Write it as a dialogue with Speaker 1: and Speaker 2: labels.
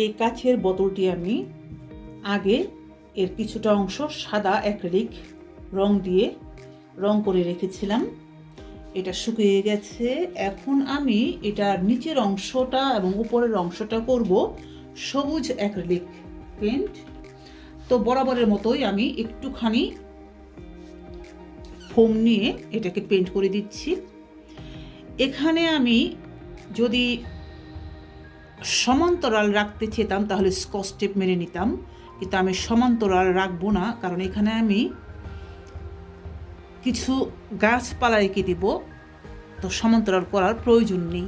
Speaker 1: এই কাচের বোতলটি আমি আগে এর কিছুটা অংশ সাদা অ্যাক্রিলিক রং দিয়ে রং করে রেখেছিলাম। এটা শুকিয়ে গেছে। এখন আমি এটার নিচের অংশটা এবং উপরের অংশটা করব সবুজ অ্যাক্রিলিক পেন্ট। তো বরাবরের মতোই আমি একটুখানি ফোম নিয়ে এটাকে পেন্ট করে দিচ্ছি। এখানে আমি যদি সমান্তরাল রাখতে চেতাম তাহলে স্কচ টেপ মেরে নিতাম, কিন্তু আমি সমান্তরাল রাখবো না, কারণ এখানে আমি কিছু গাছপালা এঁকে দিব, তো সমান্তরাল করার প্রয়োজন নেই।